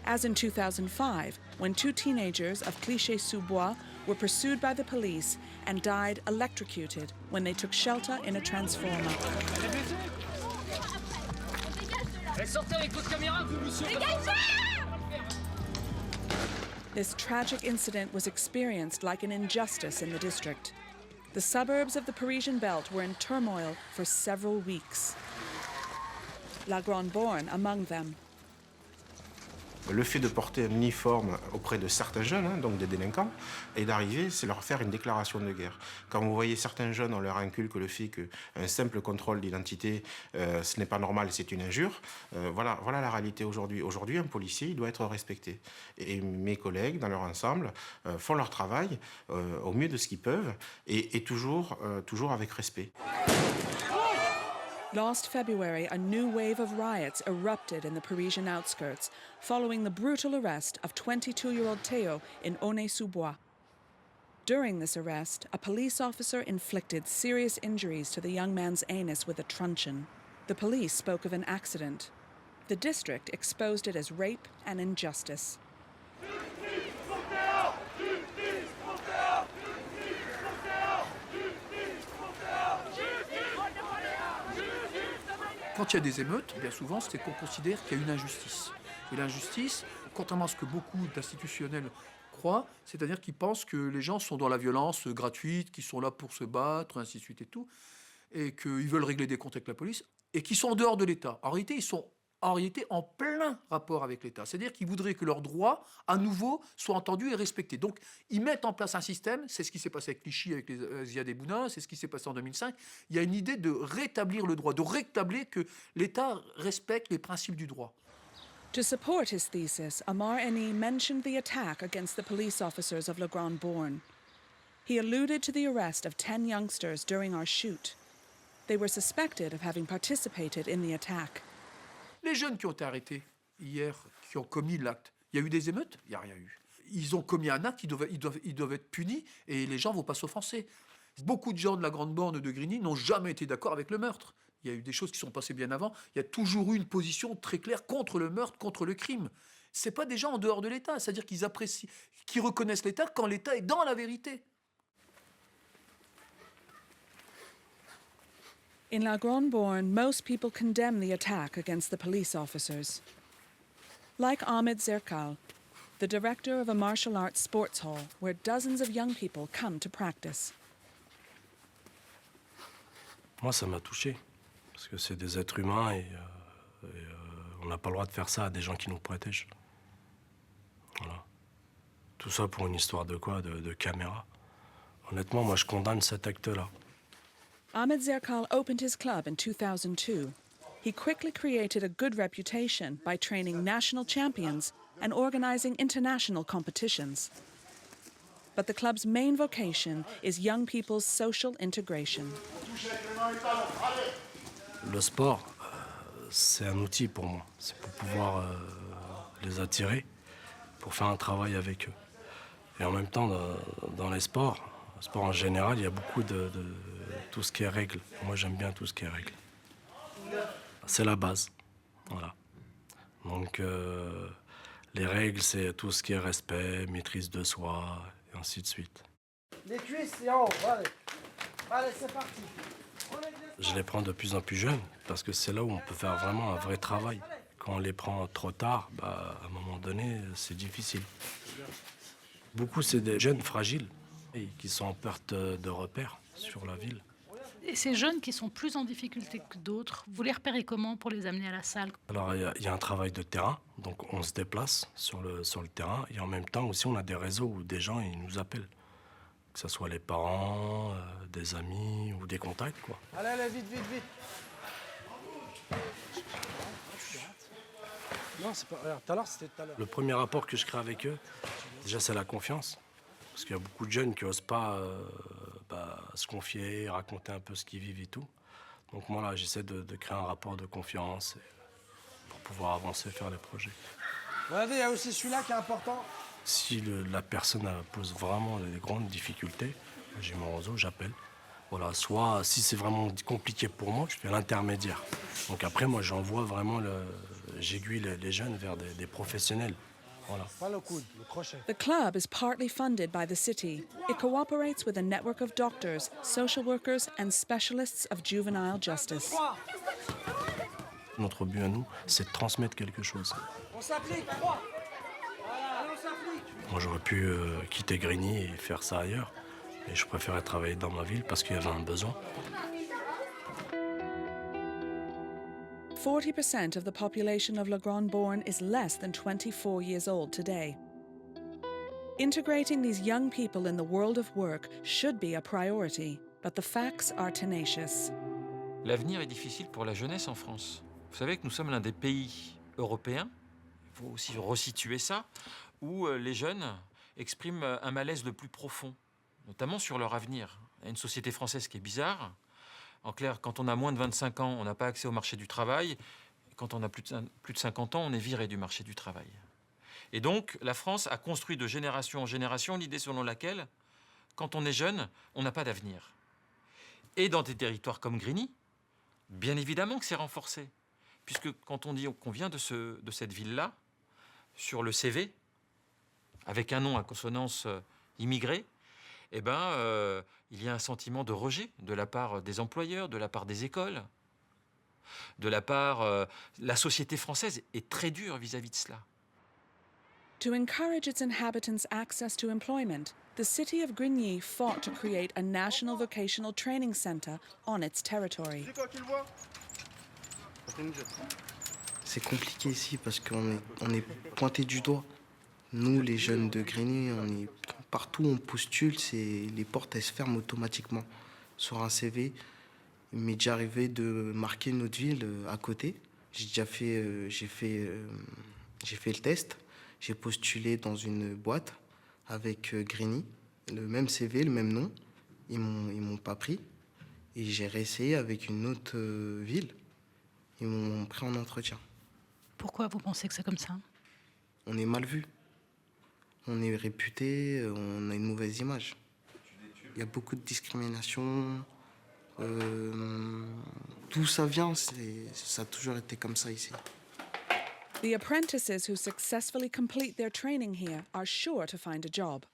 As in 2005, when 2 teenagers of Clichy-sous-Bois were pursued by the police and died electrocuted when they took shelter in a transformer. This tragic incident was experienced like an injustice in the district. The suburbs of the Parisian belt were in turmoil for several weeks. La Grande Borne among them. Le fait de porter un uniforme auprès de certains jeunes, hein, donc des délinquants, et d'arriver, c'est leur faire une déclaration de guerre. Quand vous voyez certains jeunes, on leur inculque le fait qu'un simple contrôle d'identité, ce n'est pas normal, c'est une injure. Voilà la réalité aujourd'hui. Aujourd'hui, un policier, il doit être respecté. Et mes collègues, dans leur ensemble, font leur travail au mieux de ce qu'ils peuvent, et toujours avec respect. Last February, a new wave of riots erupted in the Parisian outskirts following the brutal arrest of 22-year-old Théo in Aulnay-sous-Bois. During this arrest, a police officer inflicted serious injuries to the young man's anus with a truncheon. The police spoke of an accident. The district exposed it as rape and injustice. Quand il y a des émeutes, bien souvent, c'est qu'on considère qu'il y a une injustice. Et l'injustice, contrairement à ce que beaucoup d'institutionnels croient, c'est-à-dire qu'ils pensent que les gens sont dans la violence gratuite, qu'ils sont là pour se battre, ainsi de suite et tout, et qu'ils veulent régler des comptes avec la police, et qu'ils sont en dehors de l'État. En réalité, ils sont en plein rapport avec l'État. C'est-à-dire qu'ils voudraient que leurs droits, à nouveau, soient entendus et respectés. Donc, ils mettent en place un système, c'est ce qui s'est passé avec Clichy, avec les Ziad Bouna, c'est ce qui s'est passé en 2005. Il y a une idée de rétablir le droit, de rétablir que l'État respecte les principes du droit. To support his thesis, Amar Eni mentioned the attack against the police officers of Le Grand Borne. He alluded to the arrest of 10 youngsters during our shoot. They were suspected of having participated in the attack. Les jeunes qui ont été arrêtés hier, qui ont commis l'acte, il y a eu des émeutes? Il n'y a rien eu. Ils ont commis un acte, ils doivent être punis et les gens ne vont pas s'offenser. Beaucoup de gens de la Grande Borne de Grigny n'ont jamais été d'accord avec le meurtre. Il y a eu des choses qui sont passées bien avant. Il y a toujours eu une position très claire contre le meurtre, contre le crime. Ce pas des gens en dehors de l'État, c'est-à-dire qu'ils apprécient, qu'ils reconnaissent l'État quand l'État est dans la vérité. In La Grande Borne, most people condemn the attack against the police officers. Like Ahmed Zerkal, the director of a martial arts sports hall where dozens of young people come to practice. Moi, ça m'a touché, parce que c'est des êtres humains et on n'a pas le droit de faire ça à des gens qui nous protègent. Voilà. Tout ça pour une histoire de quoi? De caméra. Honnêtement, moi, je condamne cet acte-là. Ahmed Zerkal opened his club in 2002. He quickly created a good reputation by training national champions and organizing international competitions. But the club's main vocation is young people's social integration. Le sport, c'est un outil pour moi. C'est pour pouvoir les attirer, pour faire un travail avec eux. Et en même temps, dans les sports, le sport en général, il y a beaucoup de tout ce qui est règles. Moi, j'aime bien tout ce qui est règles. C'est la base. Voilà. Donc, les règles, c'est tout ce qui est respect, maîtrise de soi, et ainsi de suite. Les cuisses, c'est en haut. Allez, allez, c'est parti. Je les prends de plus en plus jeunes, parce que c'est là où on peut faire vraiment un vrai travail. Quand on les prend trop tard, à un moment donné, c'est difficile. Beaucoup, c'est des jeunes fragiles, et qui sont en perte de repères sur la ville. Et ces jeunes qui sont plus en difficulté que d'autres, vous les repérez comment pour les amener à la salle? Alors, il y a un travail de terrain, donc on se déplace sur le terrain, et en même temps aussi, on a des réseaux où des gens ils nous appellent. Que ce soit les parents, des amis ou des contacts, quoi. Allez, allez, vite, vite, vite. Non, c'est pas... Regarde, tout à l'heure, c'était tout à l'heure. Le premier rapport que je crée avec eux, déjà, c'est la confiance. Parce qu'il y a beaucoup de jeunes qui n'osent pas se confier, raconter un peu ce qu'ils vivent et tout. Donc moi, là, j'essaie de créer un rapport de confiance pour pouvoir avancer, faire les projets. Regardez, il y a aussi celui-là qui est important. Si la personne pose vraiment des grandes difficultés, j'ai mon réseau, j'appelle. Voilà, soit si c'est vraiment compliqué pour moi, je fais l'intermédiaire. Donc après, moi, j'envoie vraiment, j'aiguille les jeunes vers des professionnels. Voilà. Pas le coude, le crochet. The club is partly funded by the city. It cooperates with a network of doctors, social workers and specialists of juvenile justice. Notre but à nous, c'est de transmettre quelque chose. On s'applique, 3. Allez, on s'applique. Moi, j'aurais pu quitter Grigny et faire ça ailleurs. Mais je préférais travailler dans ma ville parce qu'il y avait un besoin. 40% of the population of La Grande-Borne is less than 24 years old today. Integrating these young people in the world of work should be a priority, but the facts are tenacious. L'avenir est difficile pour la jeunesse en France. Vous savez que nous sommes l'un des pays européens, il faut aussi resituer ça, où les jeunes expriment un malaise le plus profond, notamment sur leur avenir. Il y a une société française qui est bizarre. En clair, quand on a moins de 25 ans, on n'a pas accès au marché du travail. Quand on a plus de 50 ans, on est viré du marché du travail. Et donc, la France a construit de génération en génération l'idée selon laquelle, quand on est jeune, on n'a pas d'avenir. Et dans des territoires comme Grigny, bien évidemment que c'est renforcé. Puisque quand on dit qu'on vient de cette ville-là, sur le CV, avec un nom à consonance immigrée, eh ben, il y a un sentiment de rejet de la part des employeurs, de la part des écoles, de la part... la société française est très dure vis-à-vis de cela. To encourage its inhabitants' access to employment, the city of Grigny fought to create a national vocational training centre on its territory. C'est compliqué ici parce qu'on est pointé du doigt. Nous, les jeunes de Grigny, partout où on postule, les portes elles se ferment automatiquement. Sur un CV, il m'est déjà arrivé de marquer une autre ville à côté. J'ai fait le test. J'ai postulé dans une boîte avec Grigny, le même CV, le même nom. Ils m'ont pas pris. Et j'ai réessayé avec une autre ville. Ils m'ont pris en entretien. Pourquoi vous pensez que c'est comme ça? On est mal vu. On est réputé, on a une mauvaise image. Il y a beaucoup de discrimination. D'où ça vient, ça a toujours été comme ça ici. The apprentices who successfully complete their training here are sure to find a job.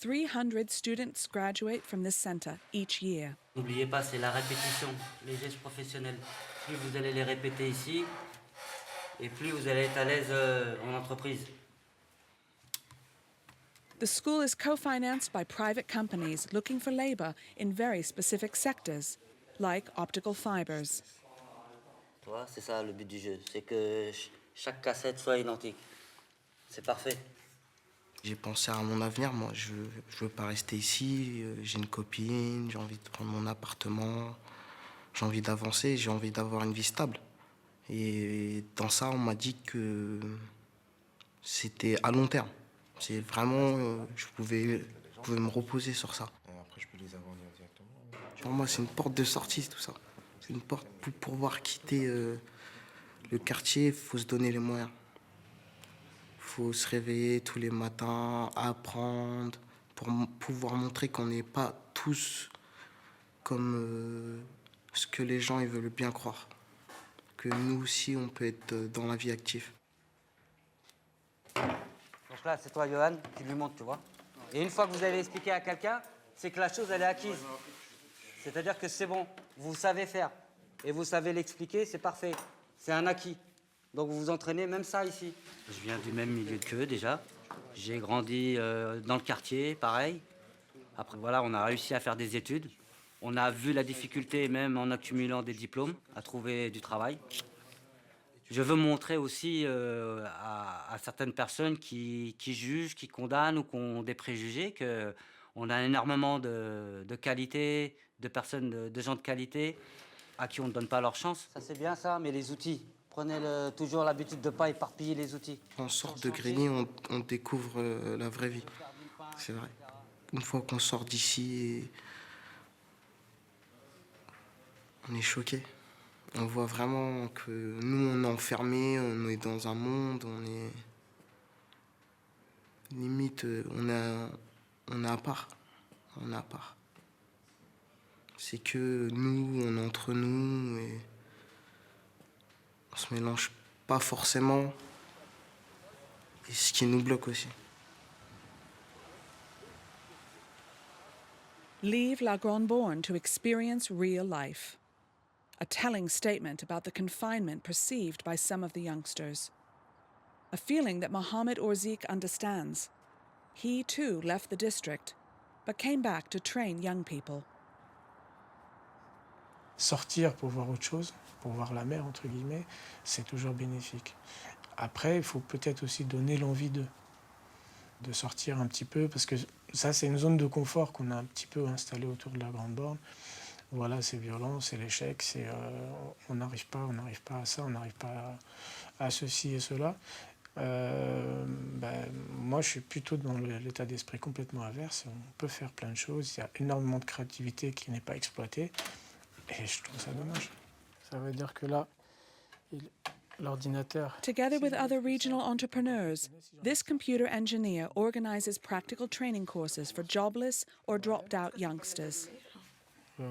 300 students graduate from this centre each year. N'oubliez pas, c'est la répétition, les gestes professionnels. Plus vous allez les répéter ici, et plus vous allez être à l'aise en entreprise. The school is co-financed by private companies looking for labour in very specific sectors, like optical fibres. Tu vois, c'est ça le but du jeu, c'est que chaque cassette soit identique. C'est parfait. J'ai pensé à mon avenir, moi. Je veux pas rester ici. J'ai une copine, j'ai envie de prendre mon appartement. J'ai envie d'avancer, j'ai envie d'avoir une vie stable. Et dans ça, on m'a dit que c'était à long terme. C'est vraiment... je pouvais me reposer sur ça. Après, je peux les avoir directement. Pour moi, c'est une porte de sortie, tout ça. C'est une porte pour pouvoir quitter le quartier. Il faut se donner les moyens. Il faut se réveiller tous les matins, apprendre, pour pouvoir montrer qu'on n'est pas tous comme ce que les gens ils veulent bien croire. Que nous aussi, on peut être dans la vie active. Donc là, c'est toi, Johan, qui lui montres, tu vois. Et une fois que vous avez expliqué à quelqu'un, c'est que la chose, elle est acquise. C'est-à-dire que c'est bon, vous savez faire. Et vous savez l'expliquer, c'est parfait. C'est un acquis. Donc vous vous entraînez même ça ici. Je viens du même milieu qu'eux déjà. J'ai grandi dans le quartier, pareil. Après voilà, on a réussi à faire des études. On a vu la difficulté, même en accumulant des diplômes, à trouver du travail. Je veux montrer aussi à certaines personnes qui jugent, qui condamnent ou qui ont des préjugés qu'on a énormément de qualité, de personnes, de gens de qualité à qui on ne donne pas leur chance. Ça c'est bien ça, mais les outils. Prenez toujours l'habitude de ne pas éparpiller les outils. En sort de Grigny, on découvre la vraie vie. C'est vrai. Une fois qu'on sort d'ici, on est choqué. On voit vraiment que nous, on est enfermés, on est dans un monde, on est... Limite, on est à part. On est à part. C'est que nous, on est entre nous et... On se mélange pas forcément, et ce qui nous bloque aussi. Leave La Grande-Borne to experience real life. A telling statement about the confinement perceived by some of the youngsters. A feeling that Mohamed Orzik understands. He too left the district, but came back to train young people. sortir pour voir autre chose, pour voir la mer, entre guillemets, c'est toujours bénéfique. Après, il faut peut-être aussi donner l'envie de sortir un petit peu, parce que ça, c'est une zone de confort qu'on a un petit peu installée autour de la Grande Borne. Voilà, c'est violent, c'est l'échec, c'est on n'arrive pas à ça, on n'arrive pas à ceci et cela. Moi, je suis plutôt dans l'état d'esprit complètement inverse. On peut faire plein de choses, il y a énormément de créativité qui n'est pas exploitée, et je trouve ça dommage. Ça veut dire que là, l'ordinateur... Together with other regional entrepreneurs, this computer engineer organizes practical training courses for jobless or dropped-out youngsters.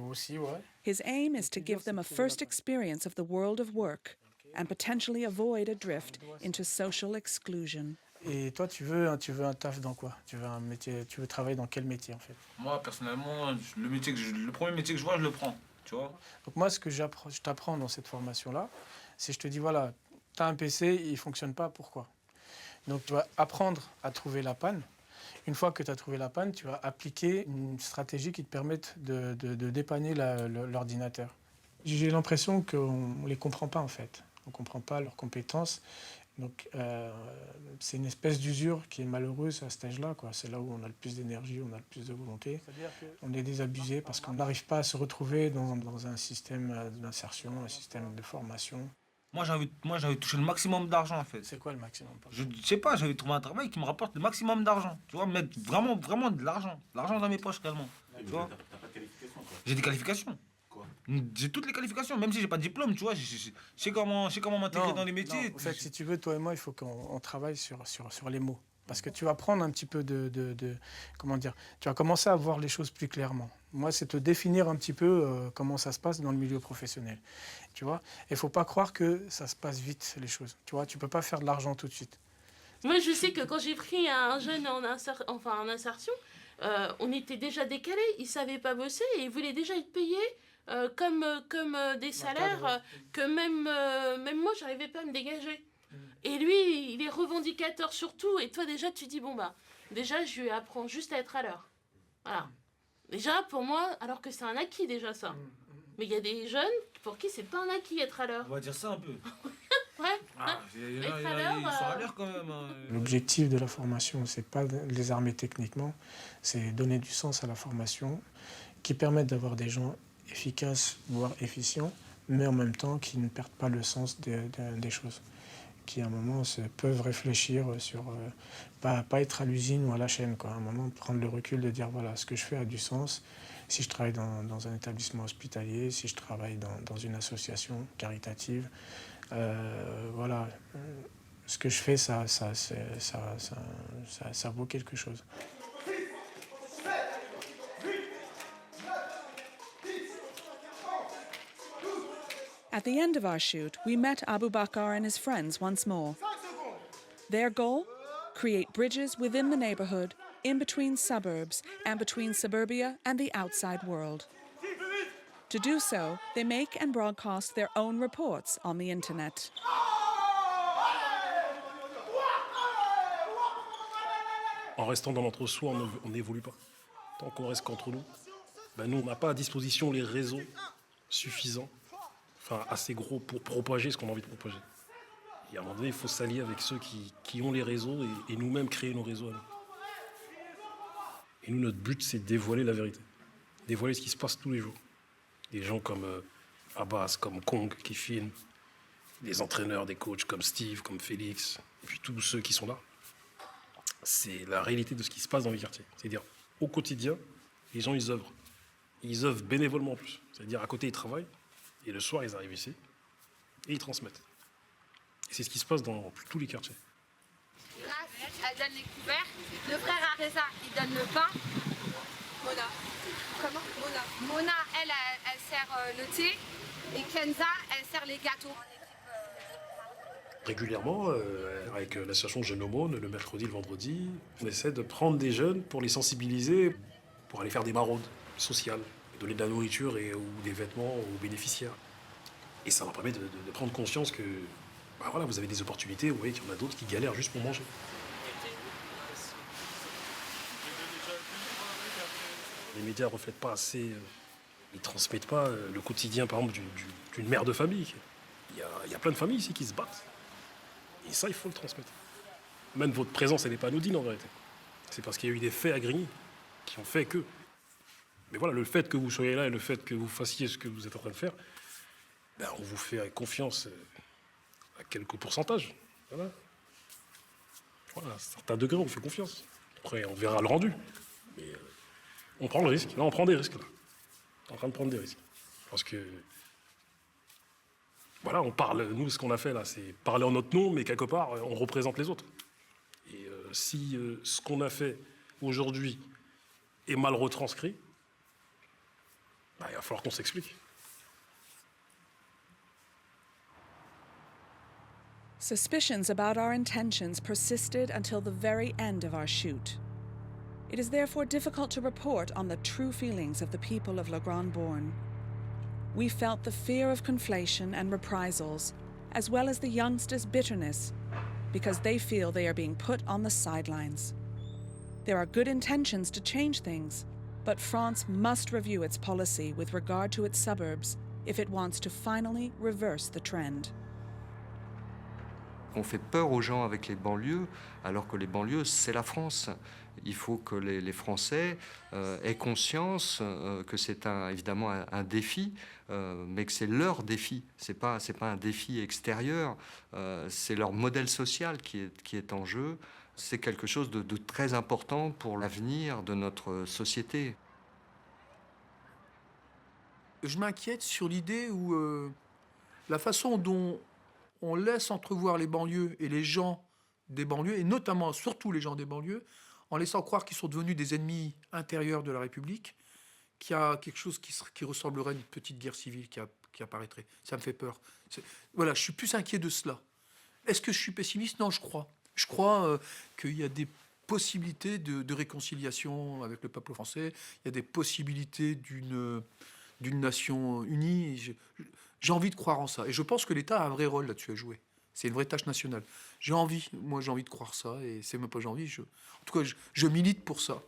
Aussi, ouais. His aim is to give them a first experience of the world of work and potentially avoid a drift into social exclusion. Et toi, tu veux un taf dans quoi? Tu veux un métier? Tu veux travailler dans quel métier en fait? Moi, personnellement, le premier métier que je vois, je le prends. Tu vois? Donc moi, ce que je t'apprends dans cette formation-là, c'est je te dis, voilà, tu as un PC, il ne fonctionne pas, pourquoi? Donc tu vas apprendre à trouver la panne. Une fois que tu as trouvé la panne, tu vas appliquer une stratégie qui te permette de dépanner l'ordinateur. J'ai l'impression qu'on ne les comprend pas en fait. On ne comprend pas leurs compétences. Donc c'est une espèce d'usure qui est malheureuse à cet âge-là, quoi. C'est là où on a le plus d'énergie, on a le plus de volonté. On est désabusé parce qu'on n'arrive pas à se retrouver dans un système d'insertion, un système de formation. Moi, j'avais touché le maximum d'argent, en fait. C'est quoi le maximum? Je sais pas, j'avais trouvé un travail qui me rapporte le maximum d'argent. Tu vois, mettre vraiment de l'argent. L'argent dans mes poches, réellement. Tu vois? T'as pas de qualification, quoi. J'ai des qualifications. Quoi? J'ai toutes les qualifications, même si j'ai pas de diplôme, tu vois. Je sais comment m'intégrer dans les métiers. Non, en fait, si tu veux, toi et moi, il faut qu'on travaille sur les mots. Parce que tu vas prendre un petit peu comment dire, tu vas commencer à voir les choses plus clairement. Moi, c'est te définir un petit peu comment ça se passe dans le milieu professionnel. Tu vois, il ne faut pas croire que ça se passe vite, les choses. Tu vois, tu ne peux pas faire de l'argent tout de suite. Moi, je sais que quand j'ai pris un jeune en insertion, on était déjà décalés. Il ne savait pas bosser et il voulait déjà être payé comme des salaires que même moi, je n'arrivais pas à me dégager. Et lui, il est revendicateur sur tout. Et toi, déjà, tu dis, bon, bah, déjà, je lui apprends juste à être à l'heure. Voilà. Déjà, pour moi, alors que c'est un acquis, déjà, ça. Mais il y a des jeunes pour qui c'est pas un acquis, être à l'heure. On va dire ça un peu. Ouais. Ils sont à l'heure, quand même. L'objectif de la formation, c'est pas de les armer techniquement, c'est donner du sens à la formation qui permette d'avoir des gens efficaces, voire efficients, mais en même temps qui ne perdent pas le sens des choses. Qui à un moment peuvent réfléchir sur pas être à l'usine ou à la chaîne, quoi. À un moment prendre le recul de dire voilà, ce que je fais a du sens. Si je travaille dans un établissement hospitalier, si je travaille dans une association caritative, voilà, ce que je fais ça vaut quelque chose. At the end of our shoot, we met Abu Bakr and his friends once more. Their goal? Create bridges within the neighborhood, in between suburbs, and between suburbia and the outside world. To do so, they make and broadcast their own reports on the internet. En restant dans l'entre-soi, on n'évolue pas. Tant qu'on reste qu'entre nous, nous, on n'a pas à disposition les réseaux suffisants, assez gros pour propager ce qu'on a envie de propager. Et à un moment donné, il faut s'allier avec ceux qui ont les réseaux et nous-mêmes créer nos réseaux à nous. Et nous, notre but, c'est de dévoiler la vérité. Dévoiler ce qui se passe tous les jours. Des gens comme Abbas, comme Kong qui filment, des entraîneurs, des coachs comme Steve, comme Félix, et puis tous ceux qui sont là. C'est la réalité de ce qui se passe dans les quartiers. C'est-à-dire, au quotidien, les gens, ils œuvrent. Ils œuvrent bénévolement en plus. C'est-à-dire, à côté, ils travaillent, et le soir, ils arrivent ici, et ils transmettent. Et c'est ce qui se passe dans tous les quartiers. Grace, elle donne les couverts. Le frère Areza, il donne le pain. Mona. Comment? Mona, elle sert le thé. Et Kenza, elle sert les gâteaux. Régulièrement, avec l'association Jeunes Aumônes, le mercredi, le vendredi, on essaie de prendre des jeunes pour les sensibiliser, pour aller faire des maraudes sociales, donner de la nourriture ou des vêtements aux bénéficiaires. Et ça leur permet de prendre conscience que voilà, vous avez des opportunités, vous voyez qu'il y en a d'autres qui galèrent juste pour manger. Les médias ne reflètent pas assez Ils ne transmettent pas le quotidien, par exemple, d'une mère de famille. Il y a plein de familles ici qui se battent. Et ça, il faut le transmettre. Même votre présence, elle n'est pas anodine en vérité. C'est parce qu'il y a eu des faits à Grigny qui ont fait que. Mais voilà, le fait que vous soyez là et le fait que vous fassiez ce que vous êtes en train de faire, ben, on vous fait confiance à quelques pourcentages. Voilà. Voilà, à un certain degré, on vous fait confiance. Après, on verra le rendu. Mais on prend le risque. Là, on prend des risques. Là. On est en train de prendre des risques. Parce que. Voilà, on parle. Nous, ce qu'on a fait là, c'est parler en notre nom, mais quelque part, on représente les autres. Et si ce qu'on a fait aujourd'hui est mal retranscrit, bah, il va falloir qu'on s'explique. Suspicions about our intentions persisted until the very end of our shoot. It is therefore difficult to report on the true feelings of the people of La Grande Borne. We felt the fear of conflation and reprisals, as well as the youngsters' bitterness, because they feel they are being put on the sidelines. There are good intentions to change things, but France must review its policy with regard to its suburbs if it wants to finally reverse the trend. On fait peur aux gens avec les banlieues, alors que les banlieues, c'est la France. Il faut que les Français aient conscience que c'est évidemment un défi, mais que c'est leur défi. C'est pas un défi extérieur, c'est leur modèle social qui est en jeu. C'est quelque chose de très important pour l'avenir de notre société. Je m'inquiète sur l'idée où la façon dont on laisse entrevoir les banlieues et les gens des banlieues, et notamment, surtout les gens des banlieues, en laissant croire qu'ils sont devenus des ennemis intérieurs de la République, qu'il y a quelque chose qui ressemblerait à une petite guerre civile qui apparaîtrait. Ça me fait peur. Voilà, je suis plus inquiet de cela. Est-ce que je suis pessimiste? Non, je crois. Je crois qu'il y a des possibilités de réconciliation avec le peuple français, il y a des possibilités d'une nation unie. J'ai envie de croire en ça. Et je pense que l'État a un vrai rôle là-dessus à jouer. C'est une vraie tâche nationale. J'ai envie de croire ça. Et c'est même pas j'ai envie. En tout cas, je milite pour ça.